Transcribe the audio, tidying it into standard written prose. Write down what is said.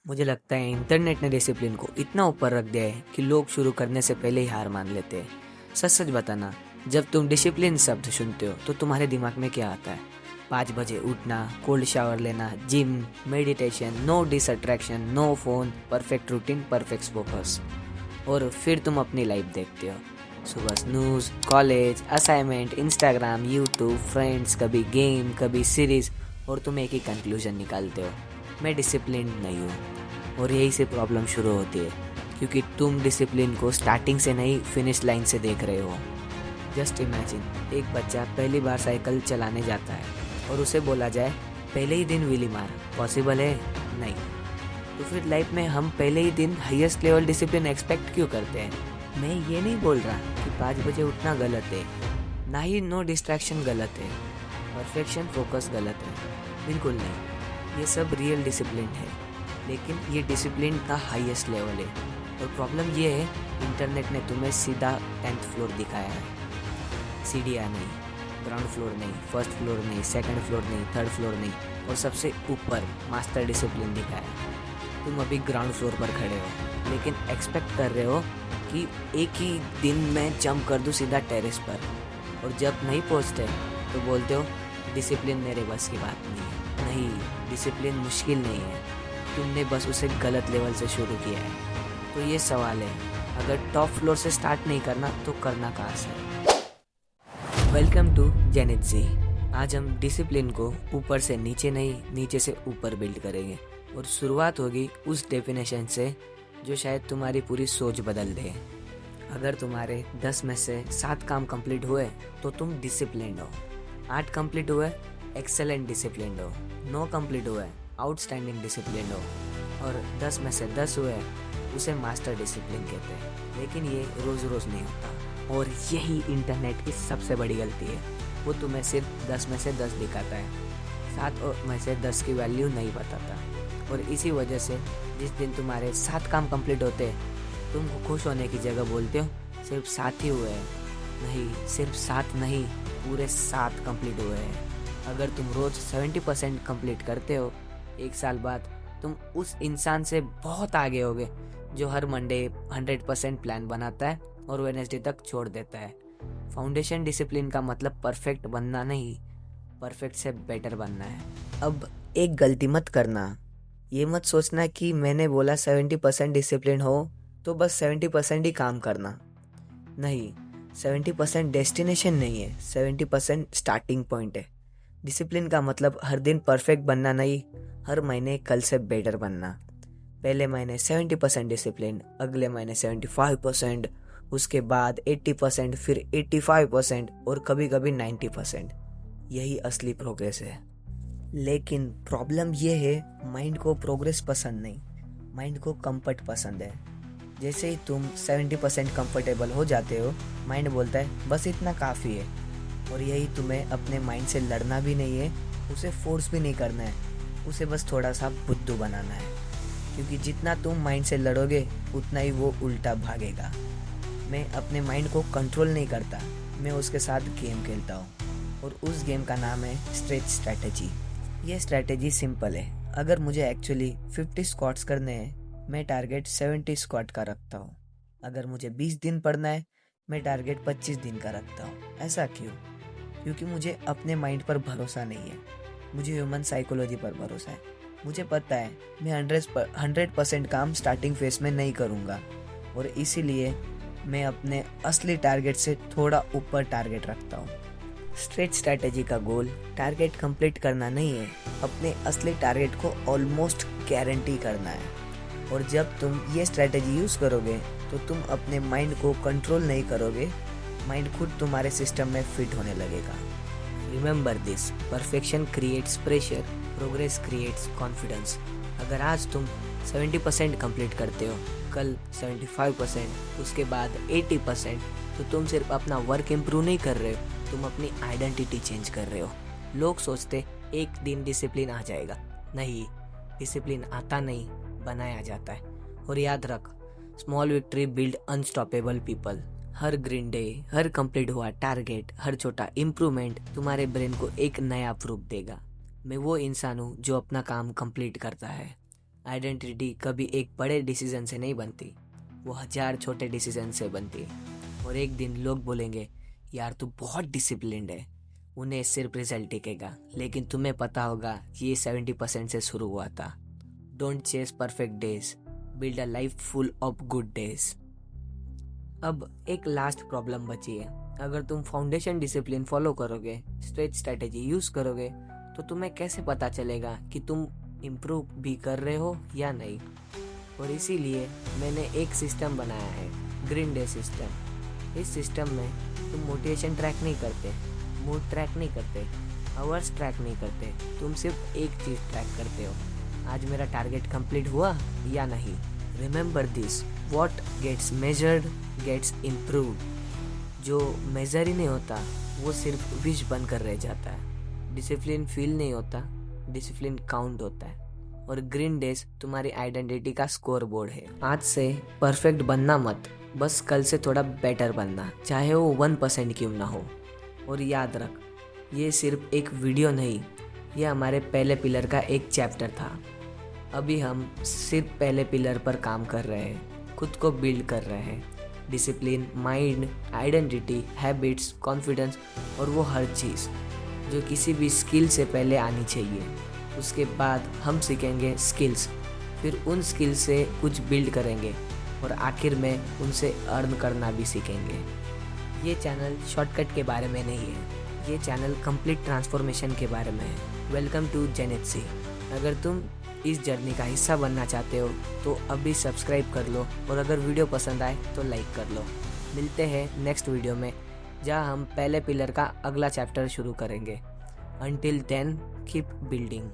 मुझे लगता है इंटरनेट ने डिसिप्लिन को इतना ऊपर रख दिया है कि लोग शुरू करने से पहले ही हार मान लेते हैं। सच सच बताना, जब तुम डिसिप्लिन शब्द सुनते हो तो तुम्हारे दिमाग में क्या आता है? 5 बजे उठना, कोल्ड शावर लेना, gym, meditation, no distraction, no phone, perfect routine, perfect focus. और फिर तुम अपनी लाइफ देखते हो। सुबह snooze, college, assignment, Instagram, YouTube, friends, कभी गेम, कभी सीरीज, और तुम एक ही कंक्लूजन निकालते हो, मैं डिसिप्लिन नहीं हूँ। और यही से प्रॉब्लम शुरू होती है, क्योंकि तुम डिसिप्लिन को स्टार्टिंग से नहीं, फिनिश लाइन से देख रहे हो। जस्ट इमेजिन, एक बच्चा पहली बार साइकिल चलाने जाता है और उसे बोला जाए पहले ही दिन व्हीली मार, पॉसिबल है? नहीं। तो फिर लाइफ में हम पहले ही दिन हाईएस्ट लेवल डिसिप्लिन एक्सपेक्ट क्यों करते हैं? मैं ये नहीं बोल रहा कि 5 बजे उठना गलत है, ना ही नो डिस्ट्रैक्शन गलत है, परफेक्शन फोकस गलत है, बिल्कुल नहीं। ये सब रियल डिसिप्लिन है, लेकिन ये डिसिप्लिन का हाईएस्ट लेवल है। और प्रॉब्लम ये है, इंटरनेट ने तुम्हें सीधा 10th फ्लोर दिखाया है। सीढ़ियाँ नहीं, ग्राउंड फ्लोर नहीं, फर्स्ट फ्लोर नहीं, सेकंड फ्लोर नहीं, थर्ड फ्लोर नहीं, और सबसे ऊपर मास्टर डिसिप्लिन दिखाया है। तुम अभी ग्राउंड फ्लोर पर खड़े हो, लेकिन एक्सपेक्ट कर रहे हो कि एक ही दिन में जंप कर दूँ सीधा टेरेस पर, और जब नहीं पहुँचते तो बोलते हो डिसिप्लिन मेरे बस की बात नहीं है। नहीं, डिसिप्लिन मुश्किल नहीं है, तुमने बस उसे गलत लेवल से शुरू किया है। तो ये सवाल है, अगर टॉप फ्लोर से स्टार्ट नहीं करना तो करना कहाँ से? वेलकम टू जेनिथ जी। आज हम डिसिप्लिन को ऊपर से नीचे नहीं, नीचे से ऊपर बिल्ड करेंगे, और शुरुआत होगी उस डेफिनेशन से जो शायद तुम्हारी पूरी सोच बदल दे। अगर तुम्हारे 10 में से 7 काम कंप्लीट हुए तो तुम डिसिप्लिन्ड हो, 8 कंप्लीट हुए एक्सेलेंट डिसिप्लिन्ड हो, 9 कंप्लीट हुए आउटस्टैंडिंग डिसिप्लिन्ड हो, और 10 में से 10 हुए उसे मास्टर डिसिप्लिन कहते हैं। लेकिन ये रोज़ रोज़ नहीं होता, और यही इंटरनेट की सबसे बड़ी गलती है। वो तुम्हें सिर्फ 10 में से 10 दिखाता है, 7 में से 10 की वैल्यू नहीं बताता। और इसी वजह से जिस दिन तुम्हारे 7 काम कंप्लीट होते हैं, तुम खुश होने की जगह बोलते हो सिर्फ 7 ही हुए हैं। नहीं, सिर्फ 7 नहीं, पूरे 7 कंप्लीट हुए हैं। अगर तुम रोज़ 70% कंप्लीट करते हो, एक साल बाद तुम उस इंसान से बहुत आगे होगे जो हर मंडे 100% प्लान बनाता है और वेडनेसडे तक छोड़ देता है। फाउंडेशन डिसिप्लिन का मतलब परफेक्ट बनना नहीं, परफेक्ट से बेटर बनना है। अब एक गलती मत करना, ये मत सोचना कि मैंने बोला 70% डिसिप्लिन हो तो बस 70% ही काम करना। नहीं, 70% डेस्टिनेशन नहीं है, 70% स्टार्टिंग पॉइंट है। डिसिप्लिन का मतलब हर दिन परफेक्ट बनना नहीं, हर महीने कल से बेटर बनना। पहले महीने 70% डिसिप्लिन, अगले महीने 75%, उसके बाद 80%, फिर 85%, और कभी कभी 90%। यही असली प्रोग्रेस है। लेकिन प्रॉब्लम ये है, माइंड को प्रोग्रेस पसंद नहीं, माइंड को कंफर्ट पसंद है। जैसे ही तुम 70% कंफर्टेबल हो जाते हो, माइंड बोलता है बस इतना काफ़ी है। और यही तुम्हें अपने माइंड से लड़ना भी नहीं है, उसे फोर्स भी नहीं करना है, उसे बस थोड़ा सा बुद्धू बनाना है। क्योंकि जितना तुम माइंड से लड़ोगे उतना ही वो उल्टा भागेगा। मैं अपने माइंड को कंट्रोल नहीं करता, मैं उसके साथ गेम खेलता हूँ, और उस गेम का नाम है स्ट्रेच स्ट्रैटेजी। ये स्ट्रैटेजी सिंपल है। अगर मुझे एक्चुअली 50 स्क्वाट्स करने हैं, मैं टारगेट 70 स्क्वाट का रखता हूँ। अगर मुझे 20 दिन पढ़ना है, मैं टारगेट 25 दिन का रखता हूँ। ऐसा क्यों? क्योंकि मुझे अपने माइंड पर भरोसा नहीं है, मुझे ह्यूमन साइकोलॉजी पर भरोसा है। मुझे पता है मैं 100% काम स्टार्टिंग फेज में नहीं करूँगा, और इसीलिए मैं अपने असली टारगेट से थोड़ा ऊपर टारगेट रखता हूँ। स्ट्रेच स्ट्रैटेजी का गोल टारगेट कंप्लीट करना नहीं है, अपने असली टारगेट को ऑलमोस्ट गारंटी करना है। और जब तुम ये स्ट्रैटेजी यूज़ करोगे तो तुम अपने माइंड को कंट्रोल नहीं करोगे, माइंड खुद तुम्हारे सिस्टम में फिट होने लगेगा। Remember this, perfection creates pressure, progress creates confidence. अगर आज तुम 70% कंप्लीट करते हो, कल 75%, उसके बाद 80%, तो तुम सिर्फ अपना वर्क इम्प्रूव नहीं कर रहे हो, तुम अपनी आइडेंटिटी चेंज कर रहे हो। लोग सोचते एक दिन डिसिप्लिन आ जाएगा, नहीं, डिसिप्लिन आता नहीं, बनाया जाता है। और याद रख, small victory build unstoppable people. हर ग्रीन डे, हर कंप्लीट हुआ टारगेट, हर छोटा इम्प्रूवमेंट तुम्हारे ब्रेन को एक नया प्रूफ देगा। मैं वो इंसान हूँ जो अपना काम कंप्लीट करता है। आइडेंटिटी कभी एक बड़े डिसीजन से नहीं बनती, वो 1000 छोटे डिसीजन से बनती है। और एक दिन लोग बोलेंगे यार तू बहुत डिसिप्लिन्ड है, उन्हें सिर्फ रिजल्ट दिखेगा, लेकिन तुम्हें पता होगा ये 70% से शुरू हुआ था। Don't chase perfect days, build a life full of good days. अब एक लास्ट प्रॉब्लम बची है। अगर तुम फाउंडेशन डिसिप्लिन फॉलो करोगे, स्ट्रेच स्ट्रेटेजी यूज करोगे, तो तुम्हें कैसे पता चलेगा कि तुम इम्प्रूव भी कर रहे हो या नहीं। और इसीलिए मैंने एक सिस्टम बनाया है, ग्रीन डे सिस्टम। इस सिस्टम में तुम मोटिवेशन ट्रैक नहीं करते, मूड ट्रैक नहीं करते, आवर्स ट्रैक नहीं करते, तुम सिर्फ एक चीज़ ट्रैक करते हो, आज मेरा टारगेट कंप्लीट हुआ या नहीं। Remember this, what gets measured gets improved. जो मेजर ही नहीं होता वो सिर्फ विश बनकर रह जाता है। डिसिप्लिन फील नहीं होता, डिसिप्लिन काउंट होता है। और ग्रीन डेज तुम्हारी आइडेंटिटी का स्कोर बोर्ड है। आज से परफेक्ट बनना मत, बस कल से थोड़ा बेटर बनना, चाहे वो 1% क्यों ना हो। और याद रख, ये सिर्फ एक वीडियो नहीं, ये हमारे पहले पिलर का एक चैप्टर था। अभी हम सिर्फ पहले पिलर पर काम कर रहे हैं, खुद को बिल्ड कर रहे हैं। Discipline, mind, identity, habits, confidence और वो हर चीज़ जो किसी भी स्किल से पहले आनी चाहिए। उसके बाद हम सीखेंगे स्किल्स, फिर उन स्किल्स से कुछ बिल्ड करेंगे और आखिर में उनसे अर्न करना भी सीखेंगे। ये चैनल शॉर्टकट के बारे में नहीं है, ये चैनल कंप्लीट ट्रांसफॉर्मेशन के बारे में है। वेलकम टू जेनेसी। अगर तुम इस जर्नी का हिस्सा बनना चाहते हो तो अभी सब्सक्राइब कर लो, और अगर वीडियो पसंद आए तो लाइक कर लो। मिलते हैं नेक्स्ट वीडियो में, जहां हम पहले पिलर का अगला चैप्टर शुरू करेंगे। Until then, keep building.